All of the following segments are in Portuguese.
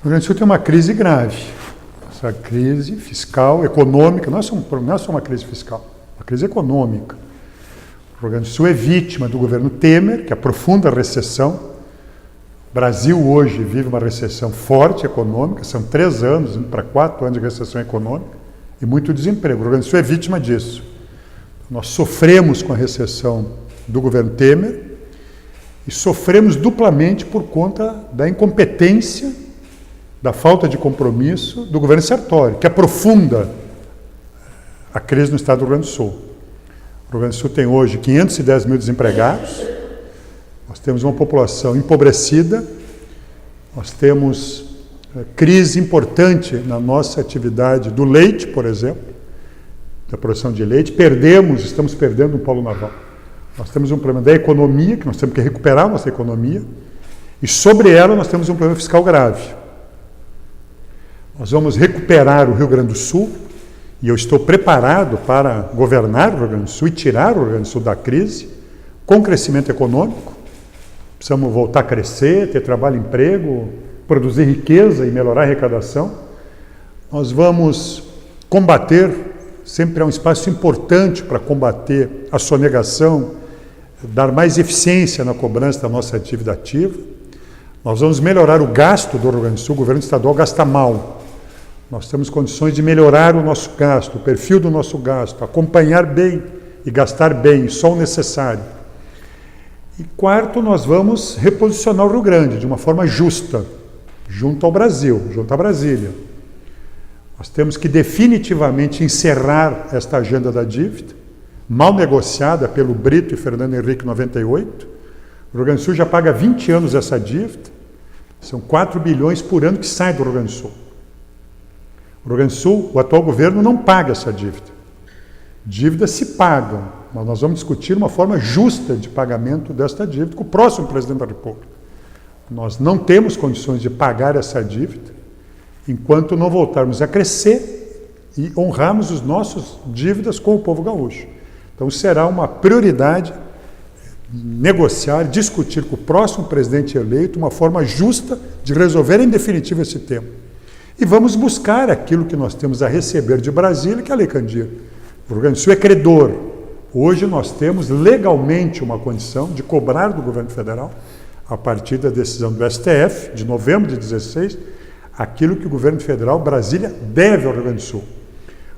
O Rio Grande do Sul tem uma crise grave. Essa crise fiscal, econômica, não é só uma crise fiscal, é uma crise econômica. O Rio Grande do Sul é vítima do governo Temer, que aprofunda a recessão. O Brasil hoje vive uma recessão forte econômica, são 3 anos, indo para 4 anos de recessão econômica e muito desemprego. O Rio Grande do Sul é vítima disso. Nós sofremos com a recessão do governo Temer e sofremos duplamente por conta da incompetência, da falta de compromisso do governo Sartori, que aprofunda a crise no estado do Rio Grande do Sul. O Rio Grande do Sul tem hoje 510 mil desempregados, nós temos uma população empobrecida, nós temos crise importante na nossa atividade do leite, por exemplo, da produção de leite, estamos perdendo um polo naval. Nós temos um problema da economia, que nós temos que recuperar a nossa economia, e sobre ela nós temos um problema fiscal grave. Nós vamos recuperar o Rio Grande do Sul, e eu estou preparado para governar o Rio Grande do Sul e tirar o Rio Grande do Sul da crise, com crescimento econômico. Precisamos voltar a crescer, ter trabalho e emprego, produzir riqueza e melhorar a arrecadação. Nós vamos combater, sempre é um espaço importante para combater a sonegação, dar mais eficiência na cobrança da nossa dívida ativa. Nós vamos melhorar o gasto do Rio Grande do Sul, o governo estadual gasta mal. Nós temos condições de melhorar o nosso gasto, o perfil do nosso gasto, acompanhar bem e gastar bem, só o necessário. E quarto, nós vamos reposicionar o Rio Grande de uma forma justa, junto ao Brasil, junto à Brasília. Nós temos que definitivamente encerrar esta agenda da dívida, mal negociada pelo Brito e Fernando Henrique em 98. O Rio Grande do Sul já paga 20 anos essa dívida, são 4 bilhões por ano que saem do Rio Grande do Sul. O Rio Grande do Sul, o atual governo não paga essa dívida. Dívidas se pagam, mas nós vamos discutir uma forma justa de pagamento desta dívida com o próximo presidente da República. Nós não temos condições de pagar essa dívida enquanto não voltarmos a crescer e honrarmos as nossas dívidas com o povo gaúcho. Então será uma prioridade negociar, discutir com o próximo presidente eleito uma forma justa de resolver em definitivo esse tema. E vamos buscar aquilo que nós temos a receber de Brasília, que é a Lei Candir. O Rio Grande do Sul é credor. Hoje nós temos legalmente uma condição de cobrar do governo federal, a partir da decisão do STF, de novembro de 2016, aquilo que o governo federal, Brasília, deve ao Rio Grande do Sul.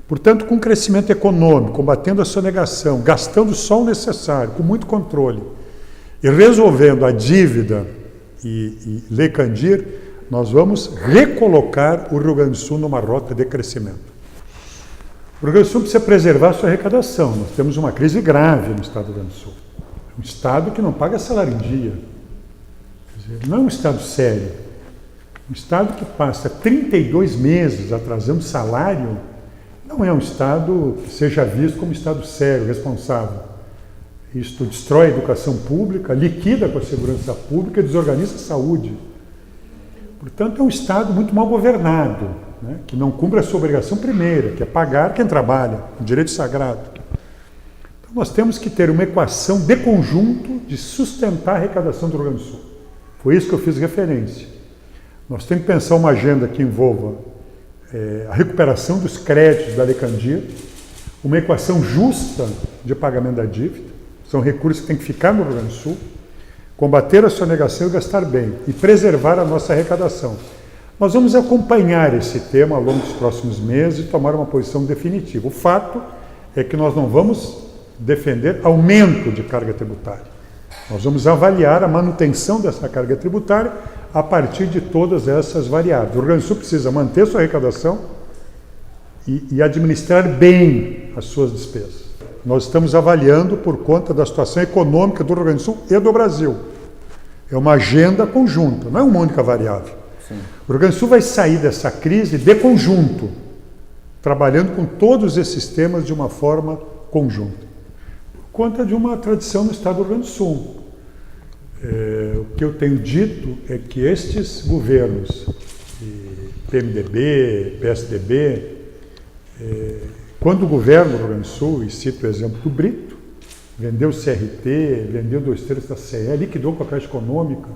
Portanto, com crescimento econômico, combatendo a sonegação, gastando só o necessário, com muito controle, e resolvendo a dívida e Lei Candir, nós vamos recolocar o Rio Grande do Sul numa rota de crescimento. O Rio Grande do Sul precisa preservar a sua arrecadação. Nós temos uma crise grave no estado do Rio Grande do Sul. Um estado que não paga salário em dia. Quer dizer, não é um estado sério. Um estado que passa 32 meses atrasando salário não é um estado que seja visto como estado sério, responsável. Isto destrói a educação pública, liquida com a segurança pública e desorganiza a saúde. Portanto, é um estado muito mal governado, né, que não cumpre a sua obrigação primeira, que é pagar quem trabalha, um direito sagrado. Então, nós temos que ter uma equação de conjunto de sustentar a arrecadação do Rio Grande do Sul. Foi isso que eu fiz referência. Nós temos que pensar uma agenda que envolva a recuperação dos créditos da Lei Candir, uma equação justa de pagamento da dívida, são recursos que têm que ficar no Rio Grande do Sul, combater a sonegação e gastar bem, e preservar a nossa arrecadação. Nós vamos acompanhar esse tema ao longo dos próximos meses e tomar uma posição definitiva. O fato é que nós não vamos defender aumento de carga tributária. Nós vamos avaliar a manutenção dessa carga tributária a partir de todas essas variáveis. O Rio Grande do Sul precisa manter sua arrecadação e administrar bem as suas despesas. Nós estamos avaliando por conta da situação econômica do Rio Grande do Sul e do Brasil. É uma agenda conjunta, não é uma única variável. Sim. O Rio Grande do Sul vai sair dessa crise de conjunto, trabalhando com todos esses temas de uma forma conjunta. Por conta de uma tradição no estado do Rio Grande do Sul. O que eu tenho dito é que estes governos, PMDB, PSDB, quando governa o Rio Grande do Sul, e cito o exemplo do Brito, vendeu o CRT, vendeu 2/3 da CE, liquidou com a Caixa Econômica,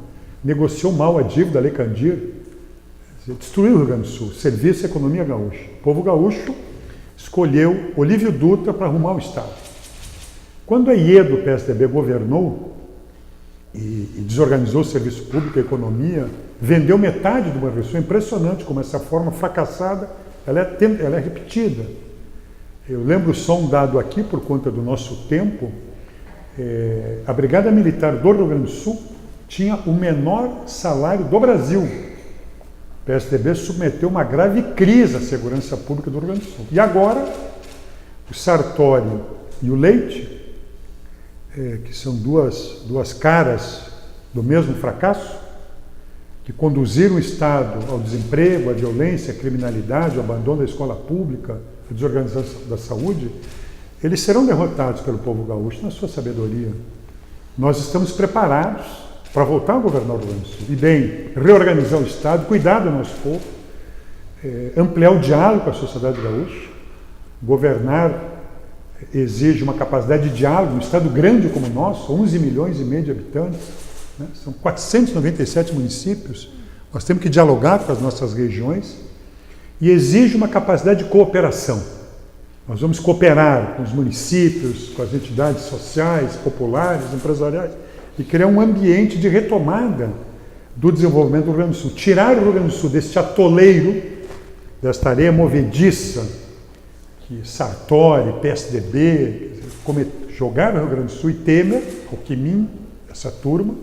negociou mal a dívida, a Lei Candir. destruiu o Rio Grande do Sul, serviço à economia gaúcha. O povo gaúcho escolheu Olívio Dutra para arrumar o Estado. Quando a IE do PSDB governou e desorganizou o serviço público e a economia, vendeu metade do Rio Sul. É impressionante como essa forma fracassada ela é repetida. Eu lembro só um dado aqui, por conta do nosso tempo, a Brigada Militar do Rio Grande do Sul tinha o menor salário do Brasil. O PSDB submeteu uma grave crise à segurança pública do Rio Grande do Sul. E agora, o Sartori e o Leite, que são duas caras do mesmo fracasso, que conduziram o Estado ao desemprego, à violência, à criminalidade, ao abandono da escola pública, à desorganização da saúde, eles serão derrotados pelo povo gaúcho na sua sabedoria. Nós estamos preparados para voltar a governar o Rio Grande do Sul. E bem, reorganizar o Estado, cuidar do nosso povo, ampliar o diálogo com a sociedade gaúcha. Governar exige uma capacidade de diálogo. Um Estado grande como o nosso, 11 milhões e meio de habitantes, né? São 497 municípios. Nós temos que dialogar com as nossas regiões e exige uma capacidade de cooperação. Nós vamos cooperar com os municípios, com as entidades sociais, populares, empresariais, e criar um ambiente de retomada do desenvolvimento do Rio Grande do Sul. Tirar o Rio Grande do Sul deste atoleiro, desta areia movediça, que Sartori, PSDB, jogaram o Rio Grande do Sul e Temer, Alckmin, essa turma,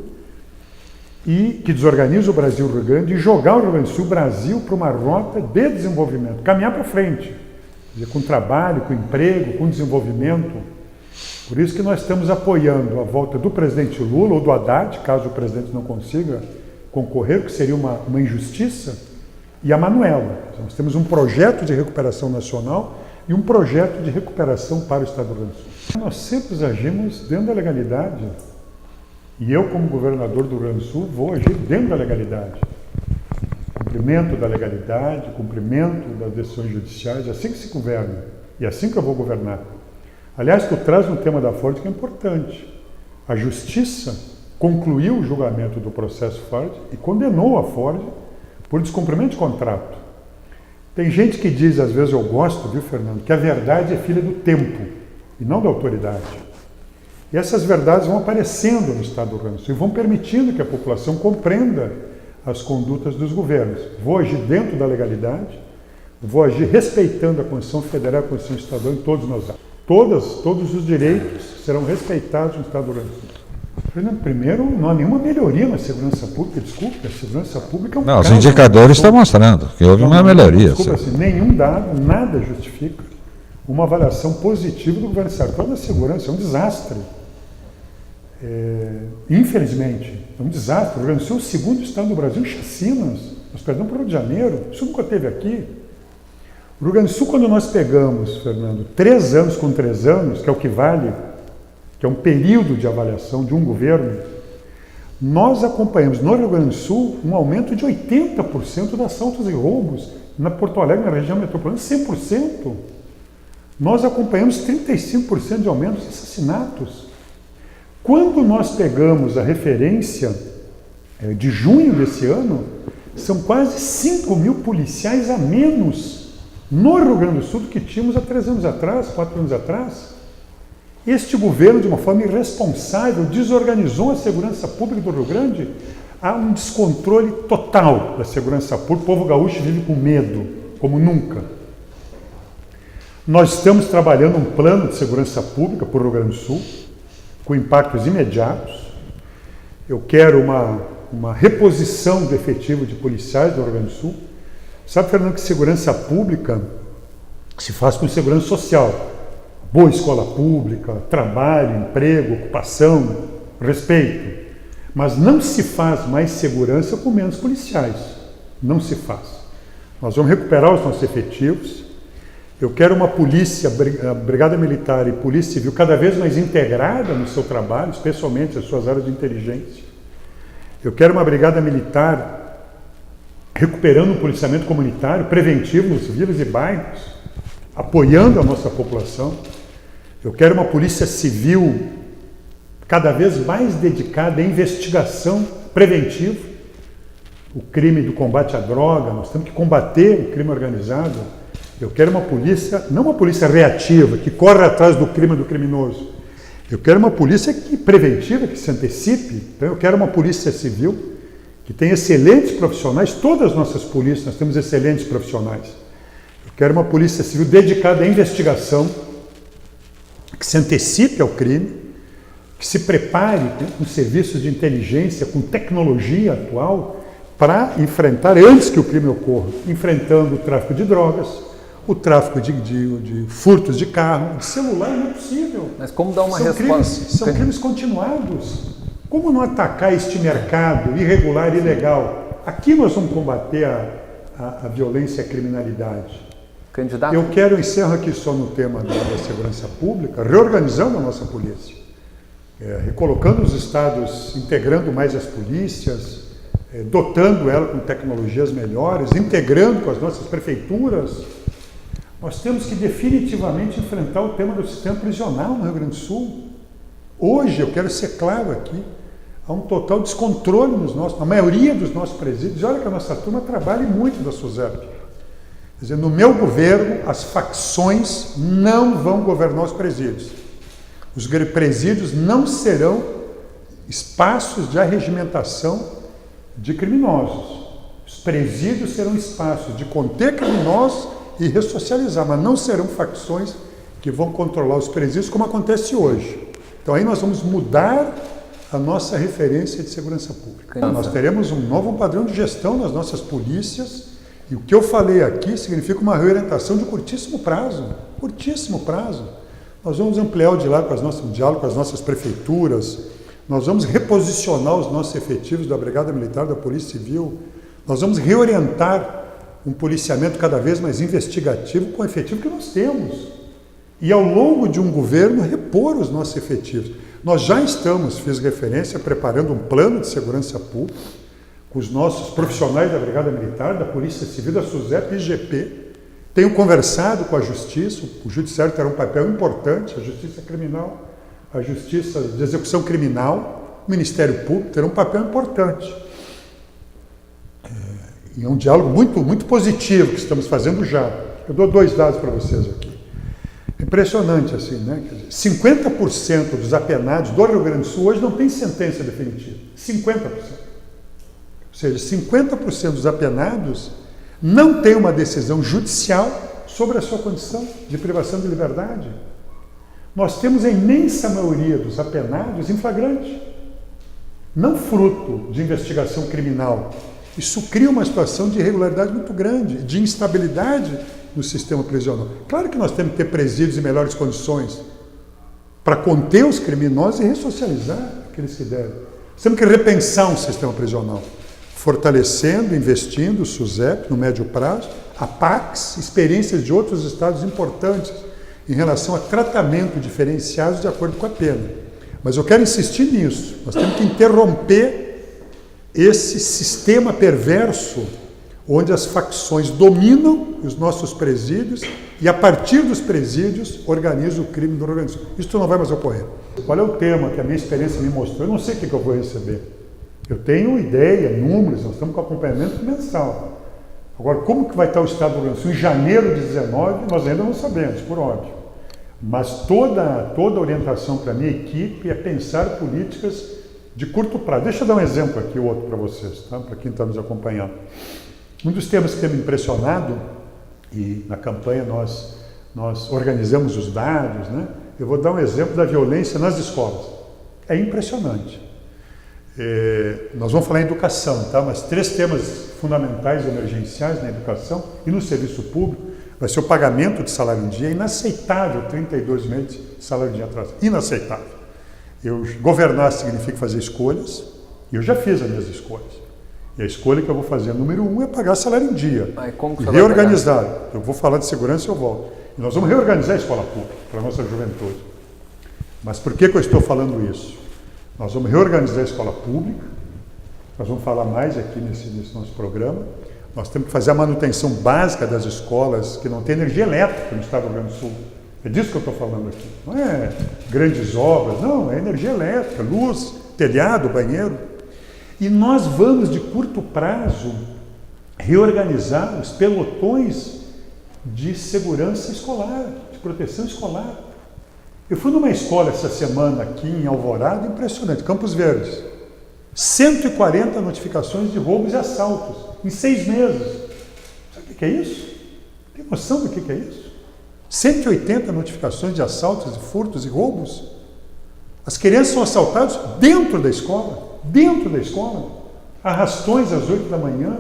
e que desorganiza o Brasil e o Rio Grande, e jogar o Rio Grande do Sul, o Brasil, para uma rota de desenvolvimento, caminhar para frente, com trabalho, com emprego, com desenvolvimento. Por isso que nós estamos apoiando a volta do presidente Lula ou do Haddad, caso o presidente não consiga concorrer, que seria uma injustiça, e a Manuela. Nós temos um projeto de recuperação nacional e um projeto de recuperação para o Estado do Rio Grande do Sul. Nós sempre agimos dentro da legalidade. E eu, como governador do Rio Grande do Sul, vou agir dentro da legalidade. Cumprimento da legalidade, cumprimento das decisões judiciais, é assim que se governa. E é assim que eu vou governar. Aliás, tu traz um tema da Ford que é importante. A Justiça concluiu o julgamento do processo Ford e condenou a Ford por descumprimento de contrato. Tem gente que diz, às vezes eu gosto, viu, Fernando, que a verdade é filha do tempo e não da autoridade. E essas verdades vão aparecendo no Estado do Rio Grande do Sul e vão permitindo que a população compreenda as condutas dos governos. Vou agir dentro da legalidade, vou agir respeitando a Constituição Federal e a Constituição Estadual em todos os nossos atos. Todos os direitos serão respeitados no Estado do Rio Grande do Sul. Fernando, primeiro, não há nenhuma melhoria na segurança pública. Desculpe, a segurança pública é um não, os indicadores estão mostrando que houve uma melhoria. Desculpa, assim, nenhum dado, nada justifica uma avaliação positiva do governo estadual na segurança. É um desastre. Infelizmente, é um desastre. O Rio Grande do Sul é o segundo estado do Brasil em chacinas. Nós perdemos para o Rio de Janeiro. Isso nunca teve aqui. O Rio Grande do Sul, quando nós pegamos, Fernando, 3 anos com 3 anos, que é o que vale, que é um período de avaliação de um governo, nós acompanhamos no Rio Grande do Sul um aumento de 80% de assaltos e roubos. Na Porto Alegre, na região metropolitana, 100%. Nós acompanhamos 35% de aumento de assassinatos. Quando nós pegamos a referência de junho desse ano, são quase 5 mil policiais a menos no Rio Grande do Sul do que tínhamos há 3 anos atrás, 4 anos atrás. Este governo, de uma forma irresponsável, desorganizou a segurança pública do Rio Grande. Há um descontrole total da segurança pública. O povo gaúcho vive com medo, como nunca. Nós estamos trabalhando um plano de segurança pública para o Rio Grande do Sul, com impactos imediatos. Eu quero uma reposição do efetivo de policiais do Rio Grande do Sul. Sabe, Fernando, que segurança pública se faz com segurança social. Boa escola pública, trabalho, emprego, ocupação, respeito. Mas não se faz mais segurança com menos policiais. Não se faz. Nós vamos recuperar os nossos efetivos. Eu quero uma polícia, a Brigada Militar e Polícia Civil cada vez mais integrada no seu trabalho, especialmente as suas áreas de inteligência. Eu quero uma Brigada Militar recuperando um policiamento comunitário, preventivo nos vilas e bairros, apoiando a nossa população. Eu quero uma Polícia Civil cada vez mais dedicada à investigação preventiva. o crime do combate à droga, nós temos que combater o crime organizado. Eu quero uma polícia, não uma polícia reativa, que corre atrás do crime do criminoso. Eu quero uma polícia preventiva, que se antecipe. Então eu quero uma polícia civil que tem excelentes profissionais. Todas as nossas polícias, nós temos excelentes profissionais. Eu quero uma polícia civil dedicada à investigação, que se antecipe ao crime, que se prepare, né, com serviços de inteligência, com tecnologia atual, para enfrentar, antes que o crime ocorra, enfrentando o tráfico de drogas, o tráfico de furtos de carro, de celular, não é possível. Mas como dar uma resposta? São crimes continuados. Como não atacar este mercado irregular e ilegal? Aqui nós vamos combater a violência e a criminalidade. Candidato? Eu encerro aqui só no tema da segurança pública, reorganizando a nossa polícia, recolocando os estados, integrando mais as polícias, dotando ela com tecnologias melhores, integrando com as nossas prefeituras. Nós temos que definitivamente enfrentar o tema do sistema prisional no Rio Grande do Sul. Hoje, eu quero ser claro aqui, há um total descontrole na maioria dos nossos presídios. Olha que a nossa turma trabalha muito da SUSEP. Quer dizer, no meu governo, as facções não vão governar os presídios. Os presídios não serão espaços de arregimentação de criminosos. Os presídios serão espaços de conter criminosos e ressocializar, mas não serão facções que vão controlar os presídios como acontece hoje. Então aí nós vamos mudar a nossa referência de segurança pública. Nós teremos um novo padrão de gestão nas nossas polícias, e o que eu falei aqui significa uma reorientação de curtíssimo prazo. Curtíssimo prazo. Nós vamos ampliar o diálogo com as nossas prefeituras, nós vamos reposicionar os nossos efetivos da Brigada Militar, da Polícia Civil, nós vamos reorientar um policiamento cada vez mais investigativo com o efetivo que nós temos. E ao longo de um governo, repor os nossos efetivos. Nós já estamos, fiz referência, preparando um plano de segurança pública com os nossos profissionais da Brigada Militar, da Polícia Civil, da SUSEP e IGP. Tenho conversado com a Justiça, o Judiciário terá um papel importante, a Justiça Criminal, a Justiça de Execução Criminal, o Ministério Público terá um papel importante. E é um diálogo muito, muito positivo que estamos fazendo já. Eu dou 2 dados para vocês aqui. Impressionante assim, né? Quer dizer, 50% dos apenados do Rio Grande do Sul hoje não tem sentença definitiva. 50%. Ou seja, 50% dos apenados não tem uma decisão judicial sobre a sua condição de privação de liberdade. Nós temos a imensa maioria dos apenados em flagrante, não fruto de investigação criminal. Isso cria uma situação de irregularidade muito grande, de instabilidade no sistema prisional. Claro que nós temos que ter presídios em melhores condições para conter os criminosos e ressocializar aqueles que devem. Nós temos que repensar um sistema prisional, fortalecendo, investindo o SUSEP no médio prazo, a PAX, experiências de outros estados importantes em relação a tratamento diferenciado de acordo com a pena. Mas eu quero insistir nisso. Nós temos que interromper esse sistema perverso onde as facções dominam os nossos presídios e, a partir dos presídios, organizam o crime do Rio Grande do Sul. Isso não vai mais ocorrer. Qual é o tema que a minha experiência me mostrou? Eu não sei o que eu vou receber. Eu tenho ideia, números, nós estamos com acompanhamento mensal. Agora, como que vai estar o Estado do Rio Grande do Sul em janeiro de 2019, nós ainda não sabemos, por óbvio. Mas toda a orientação para a minha equipe é pensar políticas de curto prazo. Deixa eu dar um exemplo aqui, outro para vocês, tá? Para quem está nos acompanhando. Um dos temas que tem me impressionado, e na campanha nós organizamos os dados, né? Eu vou dar um exemplo da violência nas escolas. É impressionante. Nós vamos falar em educação, tá? Mas 3 temas fundamentais emergenciais na educação e no serviço público vai ser o pagamento de salário em dia. É inaceitável 32 meses de salário em dia atrasado. Inaceitável. Governar significa fazer escolhas, e eu já fiz as minhas escolhas. E a escolha que eu vou fazer, número 1, é pagar salário em dia. Como que e reorganizar. Eu vou falar de segurança e eu volto. E nós vamos reorganizar a escola pública para a nossa juventude. Mas por que eu estou falando isso? Nós vamos reorganizar a escola pública, nós vamos falar mais aqui nesse nosso programa. Nós temos que fazer a manutenção básica das escolas que não têm energia elétrica no estado do Rio Grande do Sul. É disso que eu estou falando aqui. Não é grandes obras, não, é energia elétrica, luz, telhado, banheiro. E nós vamos, de curto prazo, reorganizar os pelotões de segurança escolar, de proteção escolar. Eu fui numa escola essa semana aqui em Alvorada, impressionante, Campos Verdes. 140 notificações de roubos e assaltos em 6 meses. Sabe o que é isso? Tem noção do que é isso? 180 notificações de assaltos, de furtos e roubos. As crianças são assaltadas dentro da escola, arrastões às 8 da manhã.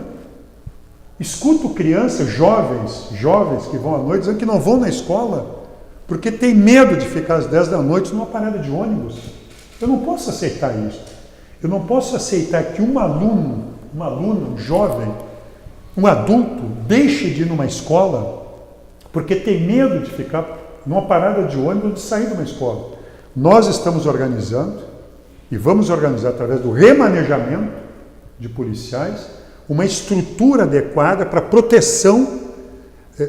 Escuto crianças, jovens que vão à noite, dizendo que não vão na escola porque tem medo de ficar às 10 da noite numa parada de ônibus. Eu não posso aceitar isso. Eu não posso aceitar que um aluno, uma aluna, um jovem, um adulto, deixe de ir numa escola porque tem medo de ficar numa parada de ônibus ou de sair de uma escola. Nós estamos organizando, e vamos organizar através do remanejamento de policiais, uma estrutura adequada para proteção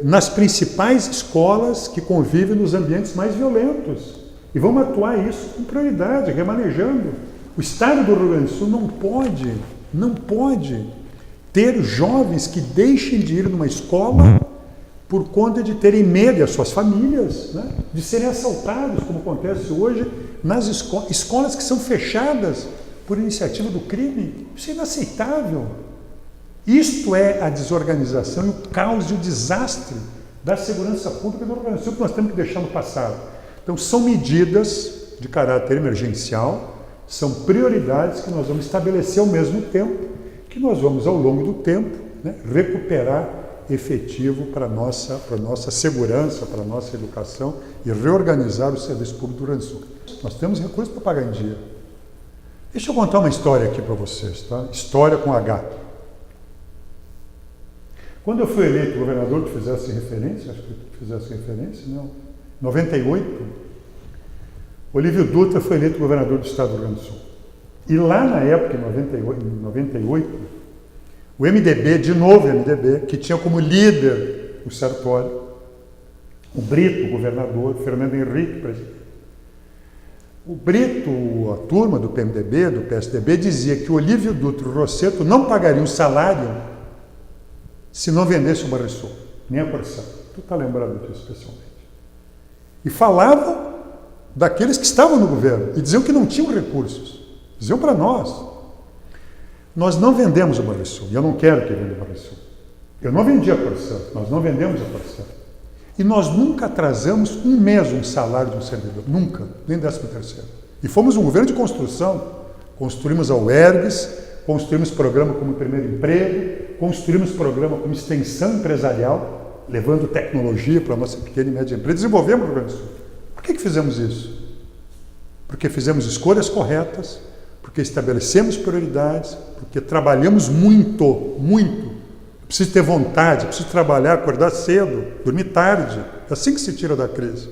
nas principais escolas que convivem nos ambientes mais violentos. E vamos atuar isso com prioridade, remanejando. O Estado do Rio Grande do Sul não pode ter jovens que deixem de ir numa escola por conta de terem medo, e as suas famílias, né, de serem assaltados, como acontece hoje nas escolas que são fechadas por iniciativa do crime. Isso é inaceitável. Isto é a desorganização e o caos e o desastre da segurança pública do Rio Grande do Sul que nós temos que deixar no passado. Então, são medidas de caráter emergencial, são prioridades que nós vamos estabelecer ao mesmo tempo que nós vamos, ao longo do tempo, né, recuperar efetivo para a nossa segurança, para a nossa educação e reorganizar o serviço público do Rio Grande do Sul. Nós temos recursos para pagar em dia. Deixa eu contar uma história aqui para vocês, tá? História com H. Quando eu fui eleito governador, que fizesse referência, acho que fizesse referência, não, em 98, Olívio Dutra foi eleito governador do estado do Rio Grande do Sul. E lá na época, em 98, o MDB, de novo o MDB, que tinha como líder o Sartori, o Brito, governador, Fernando Henrique, presidente. O Brito, a turma do PMDB, do PSDB, dizia que o Olívio Dutra e o Rosseto não pagariam um salário se não vendesse o Banrisul, nem a porção. Tu está lembrado disso, especialmente. E falavam daqueles que estavam no governo e diziam que não tinham recursos. Diziam para nós. Nós não vendemos o Banrisul, e eu não quero que venda o Banrisul. Eu não vendi a porção, nós não vendemos a porção. E nós nunca atrasamos um mês um salário de um servidor, nunca, nem 13º. E fomos um governo de construção. Construímos a UERGS, construímos programa como Primeiro Emprego, construímos programa como extensão empresarial, levando tecnologia para a nossa pequena e média empresa, desenvolvemos o Rio Grande do Sul. Por que fizemos isso? Porque fizemos escolhas corretas, porque estabelecemos prioridades, porque trabalhamos muito. Preciso ter vontade, preciso trabalhar, acordar cedo, dormir tarde. É assim que se tira da crise.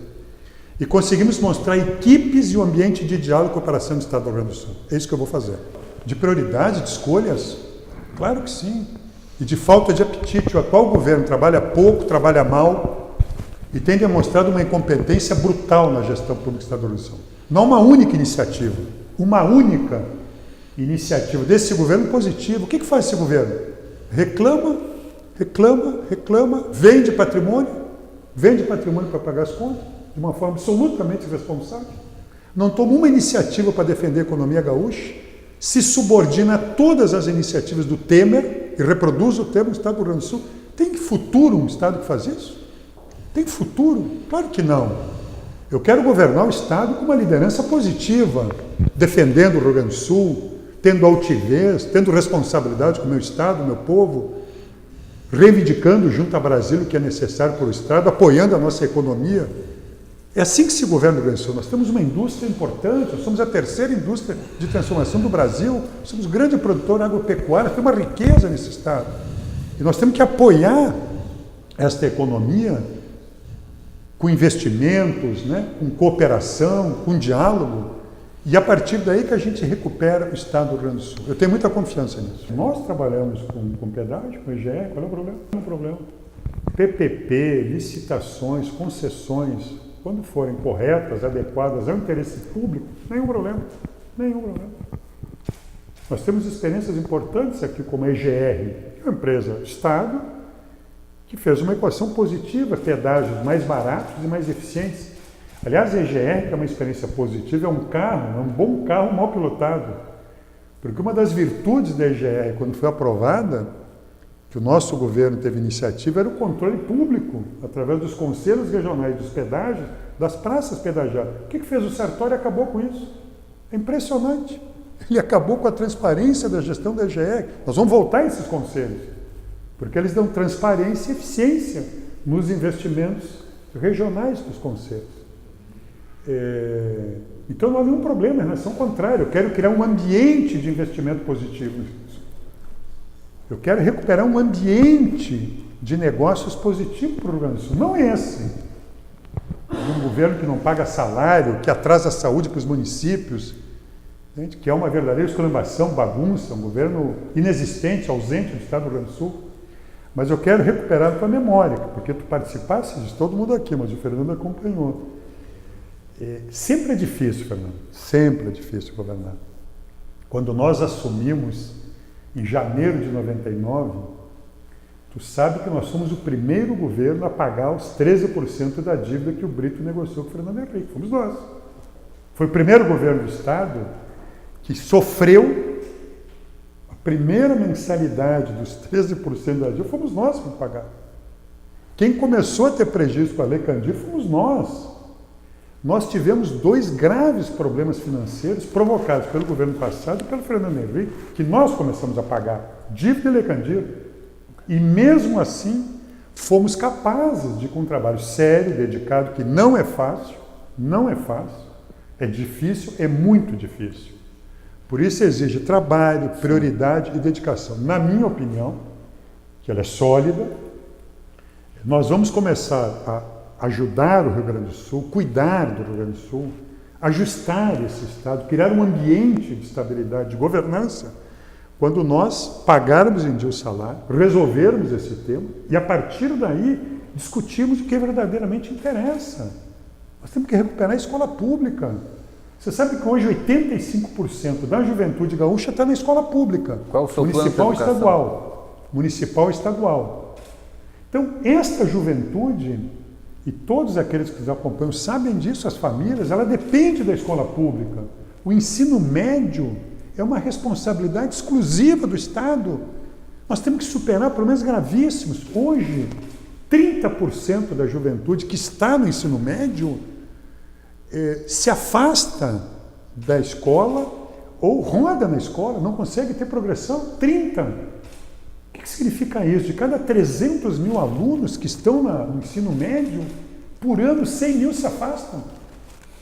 E conseguimos mostrar equipes e um ambiente de diálogo e cooperação no estado do Rio Grande do Sul. É isso que eu vou fazer. De prioridade, de escolhas? Claro que sim. E de falta de apetite. O atual governo trabalha pouco, trabalha mal e tem demonstrado uma incompetência brutal na gestão pública do estado do Rio Grande do Sul. Não uma única iniciativa. Uma única iniciativa desse governo positivo. O que faz esse governo? Reclama, vende patrimônio para pagar as contas, de uma forma absolutamente irresponsável. Não toma uma iniciativa para defender a economia gaúcha, se subordina a todas as iniciativas do Temer e reproduz o Temer no estado do Rio Grande do Sul. Tem futuro um estado que faz isso? Tem futuro? Claro que não. Eu quero governar o estado com uma liderança positiva, defendendo o Rio Grande do Sul, tendo altivez, tendo responsabilidade com o meu estado, o meu povo, reivindicando junto a Brasília o que é necessário para o estado, apoiando a nossa economia. É assim que se governa o Rio Grande do Sul. Nós temos uma indústria importante, nós somos a terceira indústria de transformação do Brasil, somos grande produtor agropecuário, temos uma riqueza nesse estado. E nós temos que apoiar esta economia com investimentos, né, com cooperação, com diálogo, e a partir daí que a gente recupera o estado do Rio Grande do Sul. Eu tenho muita confiança nisso. Nós trabalhamos com pedágio, com IGE, qual é o problema? Não é o problema. PPP, licitações, concessões, quando forem corretas, adequadas ao interesse público, nenhum problema. Nós temos experiências importantes aqui, como a EGR, que é uma empresa Estado, que fez uma equação positiva, pedágios mais baratos e mais eficientes. Aliás, a EGR, que é uma experiência positiva, é um carro, é um bom carro mal pilotado. Porque uma das virtudes da EGR, quando foi aprovada, que o nosso governo teve iniciativa, era o controle público, através dos conselhos regionais dos pedágios, das praças pedagiadas. O que fez o Sartori? Acabou com isso. É impressionante. Ele acabou com a transparência da gestão da EGR. Nós vamos voltar a esses conselhos, porque eles dão transparência e eficiência nos investimentos regionais dos conselhos. Então não há nenhum problema em relação ao contrário. Eu quero criar um ambiente de investimento positivo. Eu quero recuperar um ambiente de negócios positivo para o Rio Grande do Sul. Não esse. Um governo que não paga salário, que atrasa a saúde para os municípios, que é uma verdadeira esculhambação, bagunça, um governo inexistente, ausente do Estado do Rio Grande do Sul. Mas eu quero recuperar a tua memória, porque tu participaste disso, todo mundo aqui, mas o Fernando acompanhou. Sempre é difícil, Fernando, sempre é difícil governar. Quando nós assumimos, em janeiro de 99, tu sabe que nós fomos o primeiro governo a pagar os 13% da dívida que o Brito negociou com o Fernando Henrique. Fomos nós. Foi o primeiro governo do Estado que sofreu a primeira mensalidade dos 13% da dívida, fomos nós que pagar. Quem começou a ter prejuízo com a Lei Candir fomos nós. Nós tivemos 2 graves problemas financeiros provocados pelo governo passado e pelo Fernando Henrique, que nós começamos a pagar, dívida e Lei Candir. E mesmo assim, fomos capazes de, com um trabalho sério, dedicado, que não é fácil, é difícil, é muito difícil. Por isso exige trabalho, prioridade e dedicação. Na minha opinião, que ela é sólida, nós vamos começar a ajudar o Rio Grande do Sul, cuidar do Rio Grande do Sul, ajustar esse Estado, criar um ambiente de estabilidade, de governança, quando nós pagarmos em dia o salário, resolvermos esse tema e, a partir daí, discutirmos o que verdadeiramente interessa. Nós temos que recuperar a escola pública. Você sabe que hoje 85% da juventude gaúcha está na escola pública. Qual é o seu municipal plano de educação? estadual. Municipal estadual. Então, esta juventude, e todos aqueles que nos acompanham sabem disso, as famílias, ela depende da escola pública. O ensino médio é uma responsabilidade exclusiva do Estado. Nós temos que superar problemas gravíssimos. Hoje, 30% da juventude que está no ensino médio se afasta da escola ou roda na escola, não consegue ter progressão. 30%. O que significa isso? De cada 300 mil alunos que estão no ensino médio, por ano 100 mil se afastam.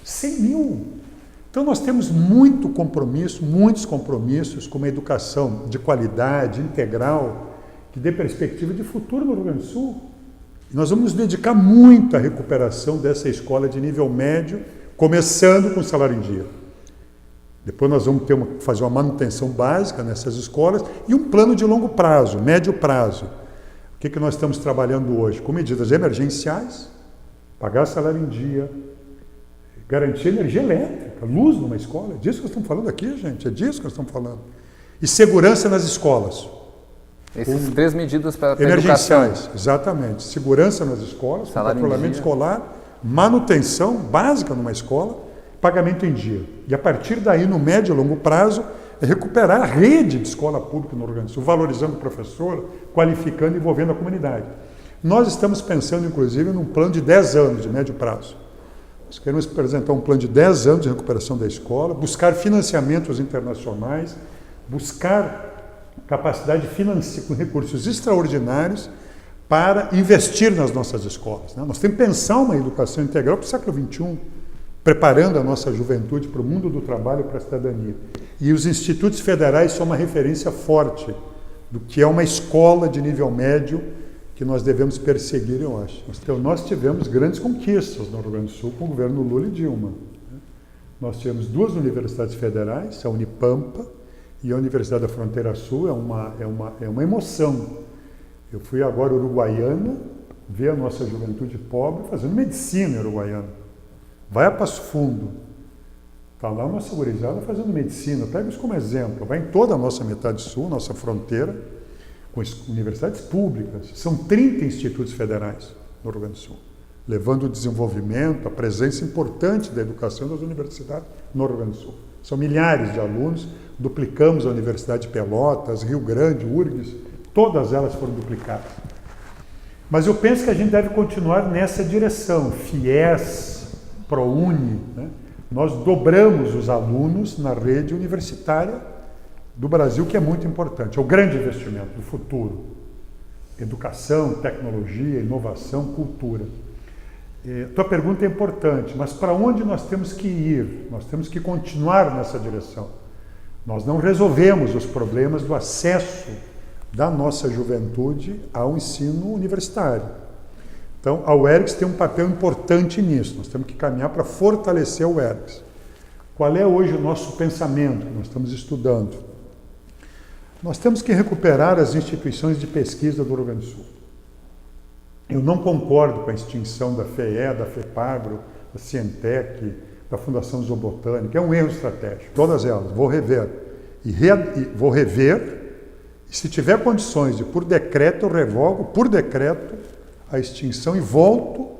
100 mil. Então nós temos muitos compromissos com uma educação de qualidade, integral, que dê perspectiva de futuro no Rio Grande do Sul. E nós vamos nos dedicar muito à recuperação dessa escola de nível médio, começando com o salário em dia. Depois nós vamos fazer uma manutenção básica nessas escolas e um plano de longo prazo, médio prazo. O que nós estamos trabalhando hoje? Com medidas emergenciais, pagar salário em dia, garantir energia elétrica, luz numa escola. É disso que nós estamos falando aqui, gente, é disso que nós estamos falando. E segurança nas escolas. Essas 3 medidas para a educação. Emergenciais, exatamente. Segurança nas escolas, patrulhamento escolar, manutenção básica numa escola, pagamento em dia. E a partir daí, no médio e longo prazo, é recuperar a rede de escola pública no Rio Grande do Sul, valorizando o professor, qualificando e envolvendo a comunidade. Nós estamos pensando, inclusive, num plano de 10 anos, de médio prazo. Nós queremos apresentar um plano de 10 anos de recuperação da escola, buscar financiamentos internacionais, buscar capacidade financeira com recursos extraordinários para investir nas nossas escolas. Nós temos que pensar uma educação integral para o século XXI, preparando a nossa juventude para o mundo do trabalho e para a cidadania. E os institutos federais são uma referência forte do que é uma escola de nível médio que nós devemos perseguir, eu acho. Então, nós tivemos grandes conquistas no Rio Grande do Sul com o governo Lula e Dilma. Nós tivemos 2 universidades federais, a Unipampa e a Universidade da Fronteira Sul. É uma emoção. Eu fui agora uruguaiana, ver a nossa juventude pobre fazendo medicina uruguaiana. Vai a Passo Fundo. Está lá uma gurizada fazendo medicina. Pega isso como exemplo. Vai em toda a nossa metade sul, nossa fronteira, com universidades públicas. São 30 institutos federais no Rio Grande do Sul, levando o desenvolvimento, a presença importante da educação das universidades no Rio Grande do Sul. São milhares de alunos, duplicamos a Universidade de Pelotas, Rio Grande, URGS, todas elas foram duplicadas. Mas eu penso que a gente deve continuar nessa direção, FIES, ProUni, né? Nós dobramos os alunos na rede universitária do Brasil, que é muito importante, é o grande investimento do futuro. Educação, tecnologia, inovação, cultura. Tua pergunta é importante, mas para onde nós temos que ir? Nós temos que continuar nessa direção. Nós não resolvemos os problemas do acesso da nossa juventude ao ensino universitário. Então, a UERGS tem um papel importante nisso. Nós temos que caminhar para fortalecer a UERGS. Qual é hoje o nosso pensamento que nós estamos estudando? Nós temos que recuperar as instituições de pesquisa do Rio Grande do Sul. Eu não concordo com a extinção da FEE, da FEPAGRO, da Cientec, da Fundação Zoobotânica. É um erro estratégico. Todas elas. Vou rever. Vou rever. E se tiver condições de, por decreto, eu revogo, por decreto, a extinção e volto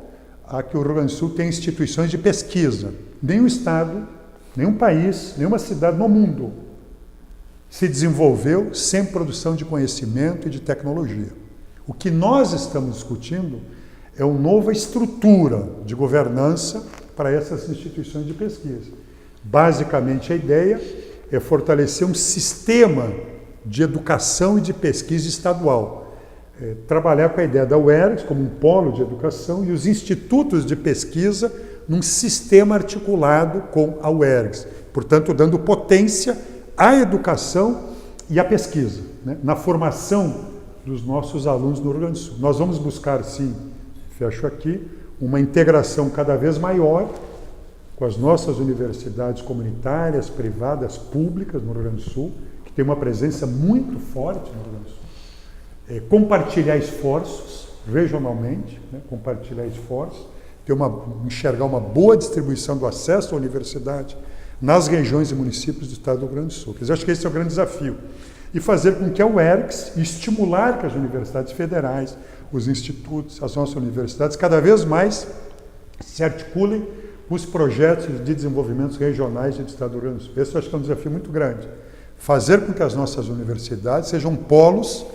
a que o Rio Grande do Sul tenha instituições de pesquisa. Nenhum estado, nenhum país, nenhuma cidade no mundo se desenvolveu sem produção de conhecimento e de tecnologia. O que nós estamos discutindo é uma nova estrutura de governança para essas instituições de pesquisa. Basicamente, a ideia é fortalecer um sistema de educação e de pesquisa estadual. Trabalhar com a ideia da UERGS como um polo de educação e os institutos de pesquisa num sistema articulado com a UERGS, portanto, dando potência à educação e à pesquisa, né, na formação dos nossos alunos no Rio Grande do Sul. Nós vamos buscar, sim, fecho aqui, uma integração cada vez maior com as nossas universidades comunitárias, privadas, públicas no Rio Grande do Sul, que tem uma presença muito forte no Rio Grande do Sul. Compartilhar esforços regionalmente, né, compartilhar esforços, enxergar uma boa distribuição do acesso à universidade nas regiões e municípios do estado do Rio Grande do Sul. Quer dizer, acho que esse é o grande desafio. E fazer com que a UERGS, estimular que as universidades federais, os institutos, as nossas universidades, cada vez mais se articulem com os projetos de desenvolvimento regionais do estado do Rio Grande do Sul. Esse eu acho que é um desafio muito grande. Fazer com que as nossas universidades sejam polos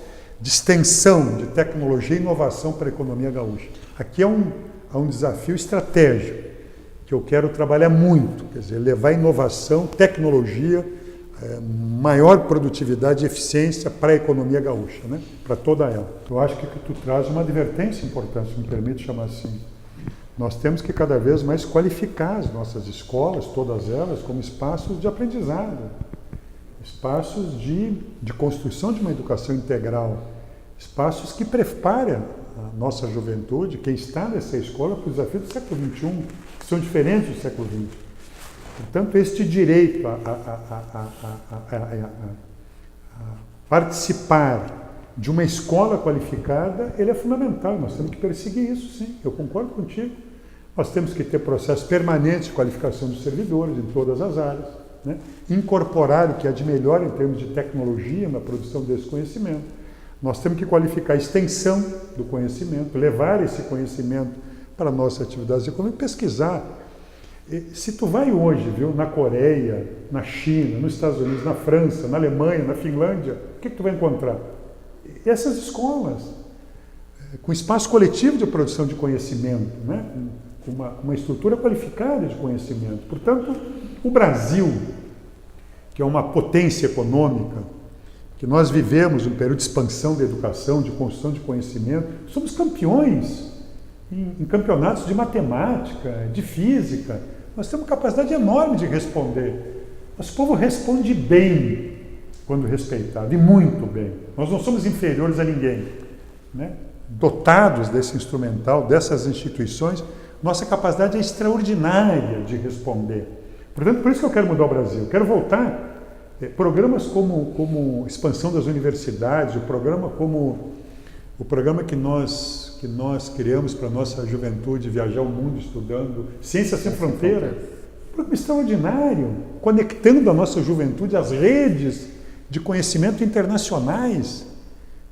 de extensão de tecnologia e inovação para a economia gaúcha. Aqui é um desafio estratégico que eu quero trabalhar muito, quer dizer, levar inovação, tecnologia, maior produtividade e eficiência para a economia gaúcha, né? Para toda ela. Eu acho que tu traz uma advertência importante, se me permite chamar assim. Nós temos que cada vez mais qualificar as nossas escolas, todas elas, como espaços de aprendizado, espaços de construção de uma educação integral, espaços que preparem a nossa juventude, quem está nessa escola, para o desafio do século XXI, que são diferentes do século XX. Portanto, este direito a participar de uma escola qualificada, ele é fundamental, nós temos que perseguir isso, sim, eu concordo contigo. Nós temos que ter processos permanentes de qualificação dos servidores em todas as áreas, né? Incorporar o que há de melhor em termos de tecnologia na produção desse conhecimento. Nós temos que qualificar a extensão do conhecimento, levar esse conhecimento para nossas atividades econômicas, pesquisar. Se tu vai hoje, viu, na Coreia, na China, nos Estados Unidos, na França, na Alemanha, na Finlândia, o que tu vai encontrar? Essas escolas, com espaço coletivo de produção de conhecimento, né? Com uma estrutura qualificada de conhecimento. Portanto, o Brasil, que é uma potência econômica, que nós vivemos um período de expansão da educação, de construção de conhecimento, somos campeões em campeonatos de matemática, de física. Nós temos capacidade enorme de responder. Nosso povo responde bem quando respeitado, e muito bem. Nós não somos inferiores a ninguém, né? Dotados desse instrumental, dessas instituições, nossa capacidade é extraordinária de responder. Portanto, por isso que eu quero mudar o Brasil. Eu quero voltar. Programas como expansão das universidades, o programa que nós criamos para a nossa juventude viajar o mundo estudando Ciências Sem Fronteiras. programa extraordinário, conectando a nossa juventude às redes de conhecimento internacionais.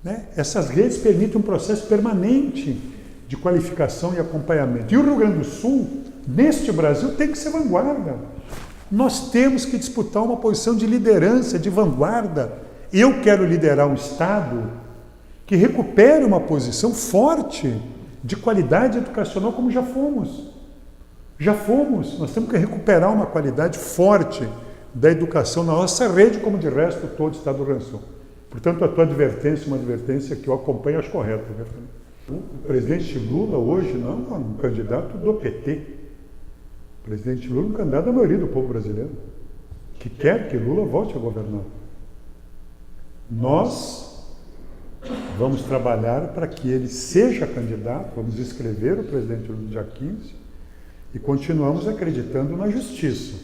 Né? Essas redes permitem um processo permanente de qualificação e acompanhamento. E o Rio Grande do Sul, neste Brasil, tem que ser vanguarda. Nós temos que disputar uma posição de liderança, de vanguarda. Eu quero liderar um Estado que recupere uma posição forte de qualidade educacional, como já fomos. Já fomos. Nós temos que recuperar uma qualidade forte da educação na nossa rede, como de resto todo o Estado do Rio Grande do Sul. Portanto, a tua advertência é uma advertência que eu acompanho e acho correta. O presidente Lula hoje não é um candidato do PT. O presidente Lula é um candidato da maioria do povo brasileiro, que quer que Lula volte a governar. Nós vamos trabalhar para que ele seja candidato, vamos inscrever o presidente Lula no dia 15 e continuamos acreditando na justiça.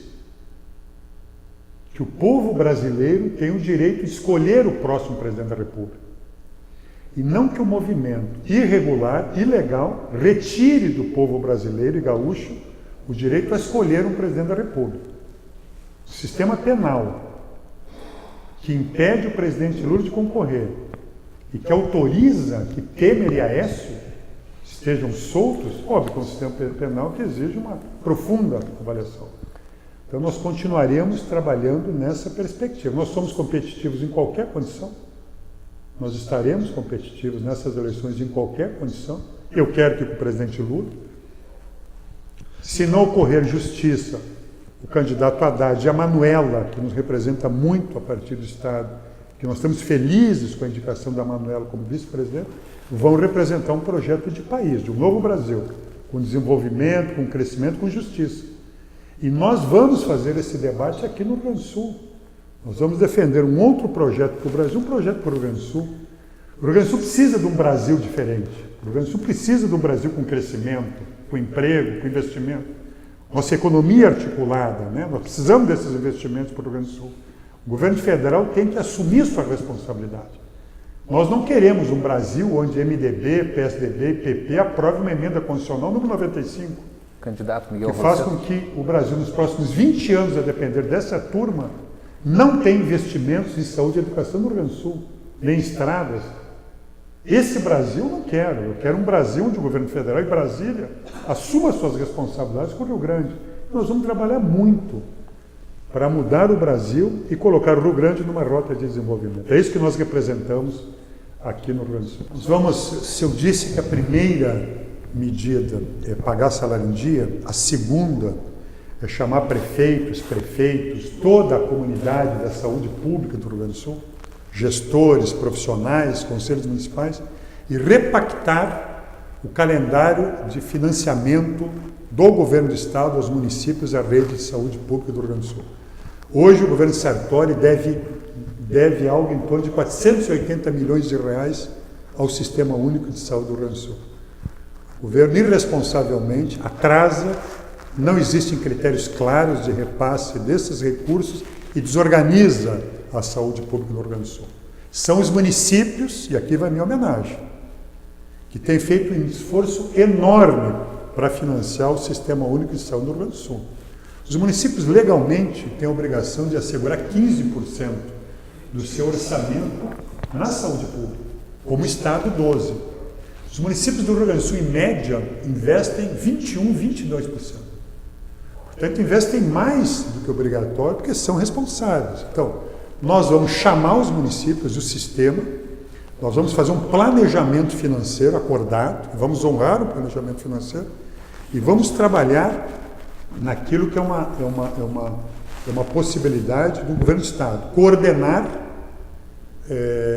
Que o povo brasileiro tem o direito de escolher o próximo presidente da República. E não que o movimento irregular, ilegal, retire do povo brasileiro e gaúcho o direito a escolher um presidente da República. O sistema penal que impede o presidente Lula de concorrer e que autoriza que Temer e Aécio estejam soltos, óbvio que é um sistema penal que exige uma profunda avaliação. Então nós continuaremos trabalhando nessa perspectiva. Nós somos competitivos em qualquer condição, nós estaremos competitivos nessas eleições em qualquer condição. Eu quero que o presidente Lula, se não ocorrer justiça, o candidato Haddad e a Manuela, que nos representa muito a partir do Estado, que nós estamos felizes com a indicação da Manuela como vice-presidente, vão representar um projeto de país, de um novo Brasil, com desenvolvimento, com crescimento, com justiça. E nós vamos fazer esse debate aqui no Rio Grande do Sul. Nós vamos defender um outro projeto para o Brasil, um projeto para o Rio Grande do Sul. O Rio Grande do Sul precisa de um Brasil diferente. O Rio Grande do Sul precisa de um Brasil com crescimento, com emprego, com investimento. Nossa economia articulada, né? Nós precisamos desses investimentos para o Rio Grande do Sul. O governo federal tem que assumir sua responsabilidade. Nós não queremos um Brasil onde MDB, PSDB e PP aprovem uma emenda constitucional número 95, candidato Miguel que faz com que o Brasil, nos próximos 20 anos, a depender dessa turma, não tenha investimentos em saúde e educação no Rio Grande do Sul, nem estradas. Esse Brasil eu não quero. Eu quero um Brasil onde o governo federal e Brasília assumam suas responsabilidades com o Rio Grande. Nós vamos trabalhar muito para mudar o Brasil e colocar o Rio Grande numa rota de desenvolvimento. É isso que nós representamos aqui no Rio Grande do Sul. Nós vamos, se eu disse que a primeira medida é pagar salário em dia, a segunda é chamar prefeitos, toda a comunidade da saúde pública do Rio Grande do Sul, gestores, profissionais, conselhos municipais, e repactar o calendário de financiamento do governo do Estado aos municípios e à rede de saúde pública do Rio Grande do Sul. Hoje o governo Sartori deve algo em torno de 480 milhões de reais ao Sistema Único de Saúde do Rio Grande do Sul. O governo irresponsavelmente atrasa, não existem critérios claros de repasse desses recursos e desorganiza a saúde pública no Rio Grande do Sul. São os municípios, e aqui vai minha homenagem, que têm feito um esforço enorme para financiar o Sistema Único de Saúde do Rio Grande do Sul. Os municípios legalmente têm a obrigação de assegurar 15% do seu orçamento na saúde pública, como Estado 12%. Os municípios do Rio Grande do Sul, em média, investem 21%, 22%. Portanto, investem mais do que obrigatório, porque são responsáveis. Então, nós vamos chamar os municípios, o sistema, nós vamos fazer um planejamento financeiro acordado, vamos honrar o planejamento financeiro e vamos trabalhar naquilo que é uma possibilidade do governo do Estado, coordenar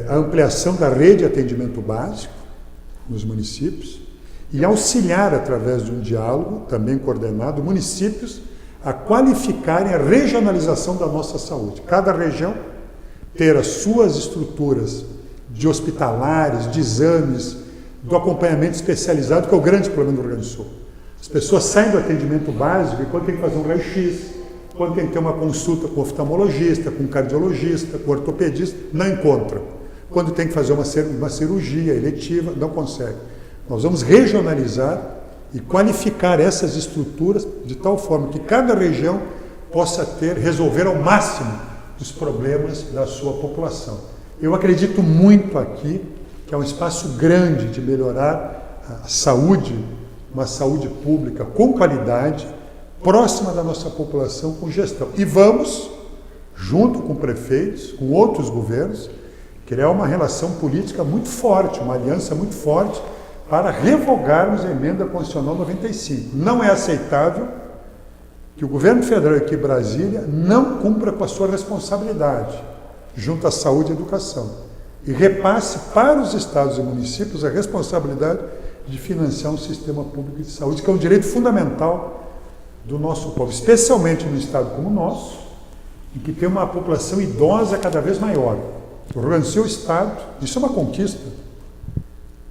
a ampliação da rede de atendimento básico nos municípios e auxiliar, através de um diálogo também coordenado, municípios a qualificarem a regionalização da nossa saúde. Cada região ter as suas estruturas de hospitalares, de exames, do acompanhamento especializado, que é o grande problema do Rio Grande do Sul. As pessoas saem do atendimento básico e quando tem que fazer um raio-x, quando tem que ter uma consulta com oftalmologista, com cardiologista, com ortopedista, não encontra. Quando tem que fazer uma cirurgia eletiva, não consegue. Nós vamos regionalizar e qualificar essas estruturas de tal forma que cada região possa resolver ao máximo os problemas da sua população. Eu acredito muito aqui que é um espaço grande de melhorar a saúde, uma saúde pública com qualidade, próxima da nossa população, com gestão. E vamos, junto com prefeitos, com outros governos, criar uma relação política muito forte, uma aliança muito forte, para revogarmos a emenda constitucional 95. Não é aceitável que o governo federal aqui em Brasília não cumpra com a sua responsabilidade junto à saúde e educação e repasse para os estados e municípios a responsabilidade de financiar um sistema público de saúde, que é um direito fundamental do nosso povo, especialmente no estado como o nosso, em que tem uma população idosa cada vez maior. O Rio Grande do Sul é o estado, isso é uma conquista,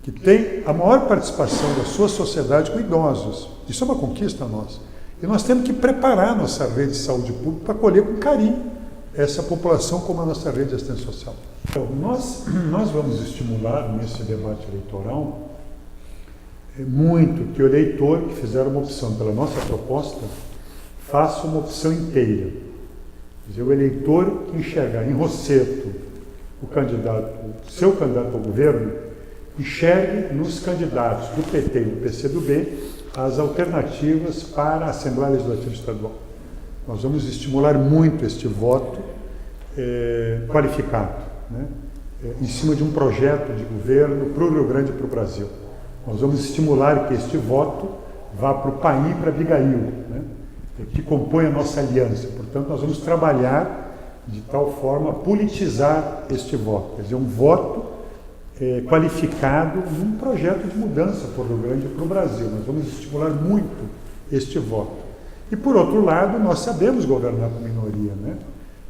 que tem a maior participação da sua sociedade com idosos. Isso é uma conquista nossa. E nós temos que preparar nossa rede de saúde pública para acolher com carinho essa população como a nossa rede de assistência social. Então, nós vamos estimular nesse debate eleitoral muito que o eleitor que fizer uma opção pela nossa proposta faça uma opção inteira. Quer dizer, o eleitor que enxergar em Rosseto o seu candidato ao governo, enxergue nos candidatos do PT e do PCdoB as alternativas para a Assembleia Legislativa Estadual. Nós vamos estimular muito este voto qualificado, né? Em cima de um projeto de governo para o Rio Grande e para o Brasil. Nós vamos estimular que este voto vá para o Paim e para Abigail, né? Que compõe a nossa aliança. Portanto, nós vamos trabalhar de tal forma a politizar este voto, quer dizer, um voto qualificado num projeto de mudança para o Rio Grande e para o Brasil. Nós vamos estimular muito este voto. E, por outro lado, nós sabemos governar com minoria, né?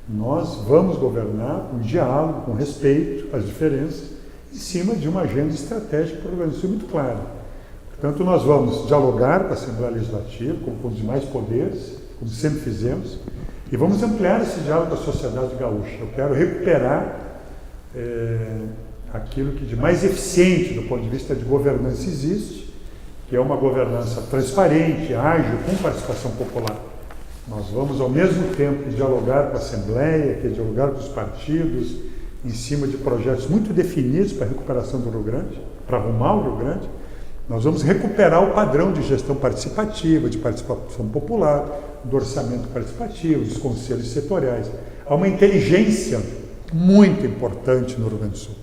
Nós vamos governar com diálogo, com respeito às diferenças, em cima de uma agenda estratégica para o Rio Grande do Sul muito clara. Portanto, nós vamos dialogar com a Assembleia Legislativa, com os demais poderes, como sempre fizemos, e vamos ampliar esse diálogo com a sociedade gaúcha. Eu quero recuperar aquilo que de mais eficiente do ponto de vista de governança existe, que é uma governança transparente, ágil, com participação popular. Nós vamos, ao mesmo tempo, dialogar com a Assembleia, dialogar com os partidos, em cima de projetos muito definidos para a recuperação do Rio Grande, para arrumar o Rio Grande. Nós vamos recuperar o padrão de gestão participativa, de participação popular, do orçamento participativo, dos conselhos setoriais. Há uma inteligência muito importante no Rio Grande do Sul,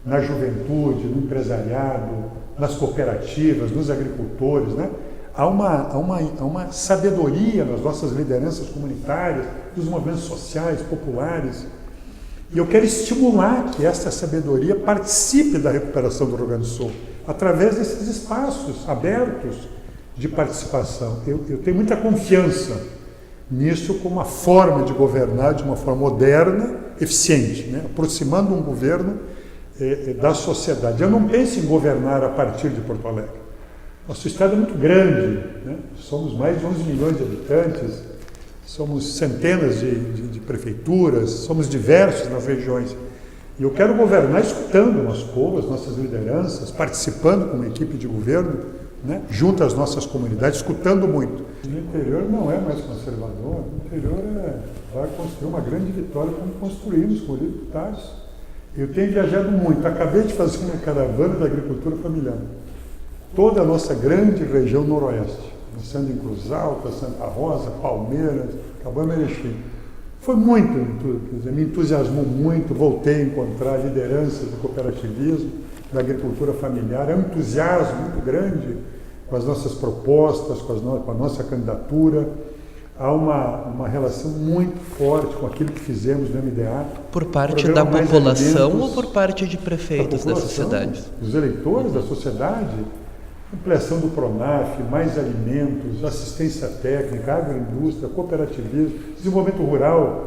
na juventude, no empresariado, nas cooperativas, nos agricultores, né? Há uma sabedoria nas nossas lideranças comunitárias, dos movimentos sociais, populares. E eu quero estimular que essa sabedoria participe da recuperação do Rio Grande do Sul, através desses espaços abertos de participação. Eu tenho muita confiança nisso como uma forma de governar de uma forma moderna, eficiente, né? Aproximando um governo da sociedade. Eu não penso em governar a partir de Porto Alegre. Nosso estado é muito grande, né? Somos mais de 11 milhões de habitantes, somos centenas de prefeituras, somos diversos nas regiões. E eu quero governar escutando o nosso povo, as nossas lideranças, participando com uma equipe de governo, né? Junto às nossas comunidades, escutando muito. O interior não é mais conservador, o interior vai construir uma grande vitória como construímos com os deputados. Eu tenho viajado muito, acabei de fazer uma caravana da agricultura familiar. Toda a nossa grande região noroeste, começando em Cruz Alta, Santa Rosa, Palmeiras, Cabana Erechim. Foi muito, me entusiasmou muito, voltei a encontrar lideranças do cooperativismo, da agricultura familiar, é um entusiasmo muito grande com as nossas propostas, com a nossa candidatura. Há uma relação muito forte com aquilo que fizemos no MDA. Por parte da população ou por parte de prefeitos da sociedade? Os eleitores da sociedade, ampliação do PRONAF, mais alimentos, assistência técnica, agroindústria, cooperativismo, desenvolvimento rural.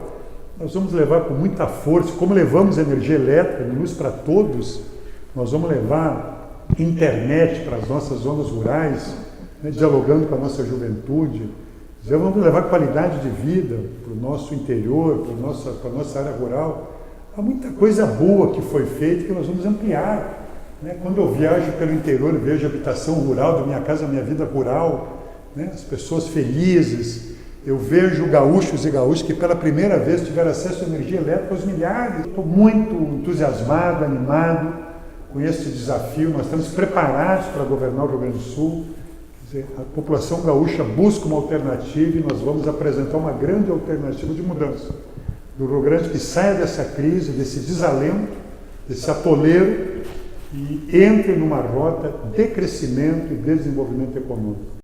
Nós vamos levar com muita força, como levamos energia elétrica, luz para todos, nós vamos levar internet para as nossas zonas rurais, né, dialogando com a nossa juventude. Vamos levar qualidade de vida para o nosso interior, para a nossa área rural. Há muita coisa boa que foi feita que nós vamos ampliar. Né? Quando eu viajo pelo interior e vejo a habitação rural da minha casa, a minha vida rural, né? As pessoas felizes, Eu vejo gaúchos e gaúchas que pela primeira vez tiveram acesso à energia elétrica aos milhares. Estou muito entusiasmado, animado com este desafio. Nós estamos preparados para governar o Rio Grande do Sul. Quer dizer, a população gaúcha busca uma alternativa e nós vamos apresentar uma grande alternativa de mudança do Rio Grande, que saia dessa crise, desse desalento, desse atoleiro e entre numa rota de crescimento e desenvolvimento econômico.